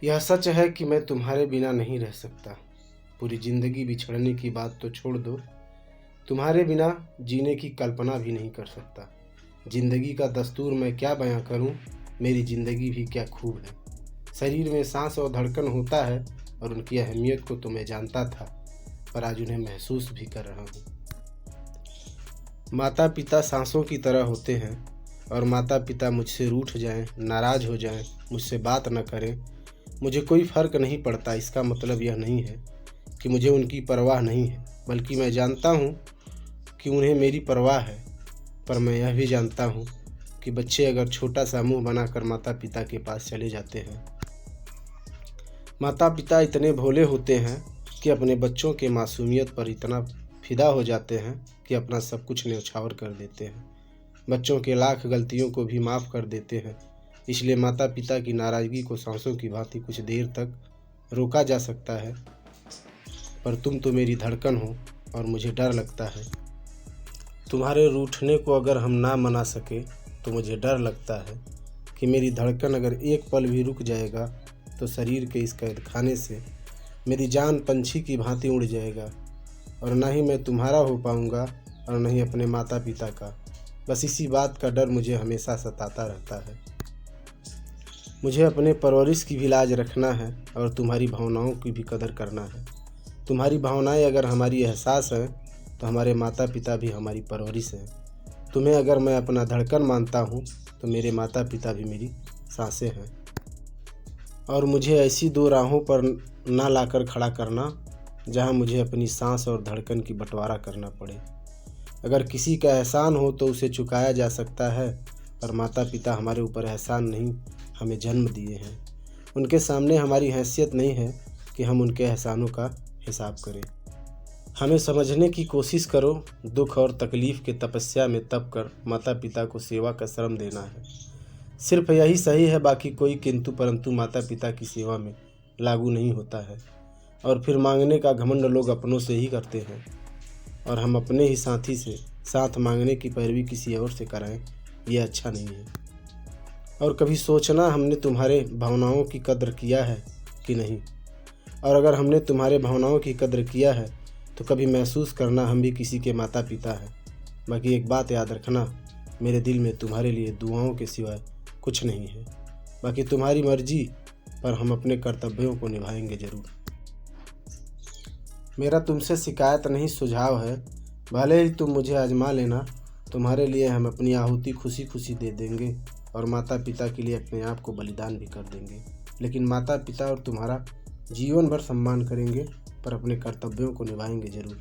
यह सच है कि मैं तुम्हारे बिना नहीं रह सकता। पूरी जिंदगी बिछड़ने की बात तो छोड़ दो, तुम्हारे बिना जीने की कल्पना भी नहीं कर सकता। जिंदगी का दस्तूर मैं क्या बयां करूं, मेरी जिंदगी भी क्या खूब है। शरीर में सांस और धड़कन होता है और उनकी अहमियत को तो मैं जानता था, पर आज उन्हें महसूस भी कर रहा हूँ। माता पिता सांसों की तरह होते हैं और माता पिता मुझसे रूठ जाएं, नाराज हो जाएं, मुझसे बात न करें, मुझे कोई फ़र्क नहीं पड़ता। इसका मतलब यह नहीं है कि मुझे उनकी परवाह नहीं है, बल्कि मैं जानता हूँ कि उन्हें मेरी परवाह है। पर मैं यह भी जानता हूँ कि बच्चे अगर छोटा सा मुंह बनाकर माता पिता के पास चले जाते हैं। माता पिता इतने भोले होते हैं कि अपने बच्चों के मासूमियत पर इतना फिदा हो जाते हैं कि अपना सब कुछ न्यौछावर कर देते हैं। बच्चों के लाख गलतियों को भी माफ़ कर देते हैं। इसलिए माता पिता की नाराज़गी को सांसों की भांति कुछ देर तक रोका जा सकता है, पर तुम तो मेरी धड़कन हो और मुझे डर लगता है। तुम्हारे रूठने को अगर हम ना मना सके तो मुझे डर लगता है कि मेरी धड़कन अगर एक पल भी रुक जाएगा तो शरीर के इस कैद खाने से मेरी जान पंछी की भांति उड़ जाएगा, और ना ही मैं तुम्हारा हो पाऊँगा और न ही अपने माता पिता का। बस इसी बात का डर मुझे हमेशा सताता रहता है। मुझे अपने परवरिश की भी लाज रखना है और तुम्हारी भावनाओं की भी कदर करना है। तुम्हारी भावनाएं अगर हमारी एहसास हैं तो हमारे माता पिता भी हमारी परवरिश हैं। तुम्हें अगर मैं अपना धड़कन मानता हूँ तो मेरे माता पिता भी मेरी सांसें हैं। और मुझे ऐसी दो राहों पर ना लाकर खड़ा करना जहाँ मुझे अपनी सांस और धड़कन की बंटवारा करना पड़े। अगर किसी का एहसान हो तो उसे चुकाया जा सकता है, पर माता पिता हमारे ऊपर एहसान नहीं, हमें जन्म दिए हैं। उनके सामने हमारी हैसियत नहीं है कि हम उनके एहसानों का हिसाब करें। हमें समझने की कोशिश करो। दुख और तकलीफ़ के तपस्या में तप कर माता पिता को सेवा का श्रम देना है। सिर्फ यही सही है, बाकी कोई किंतु परंतु माता पिता की सेवा में लागू नहीं होता है। और फिर मांगने का घमंड लोग अपनों से ही करते हैं, और हम अपने ही साथी से साथ मांगने की पैरवी किसी और से कराएं, यह अच्छा नहीं है। और कभी सोचना हमने तुम्हारे भावनाओं की कद्र किया है कि नहीं, और अगर हमने तुम्हारे भावनाओं की कद्र किया है तो कभी महसूस करना हम भी किसी के माता पिता हैं। बाकी एक बात याद रखना, मेरे दिल में तुम्हारे लिए दुआओं के सिवाय कुछ नहीं है। बाकी तुम्हारी मर्जी, पर हम अपने कर्तव्यों को निभाएंगे ज़रूर। मेरा तुमसे शिकायत नहीं, सुझाव है। भले ही तुम मुझे आजमा लेना, तुम्हारे लिए हम अपनी आहुति खुशी खुशी दे देंगे और माता पिता के लिए अपने आप को बलिदान भी कर देंगे। लेकिन माता पिता और तुम्हारा जीवन भर सम्मान करेंगे, पर अपने कर्तव्यों को निभाएंगे ज़रूर।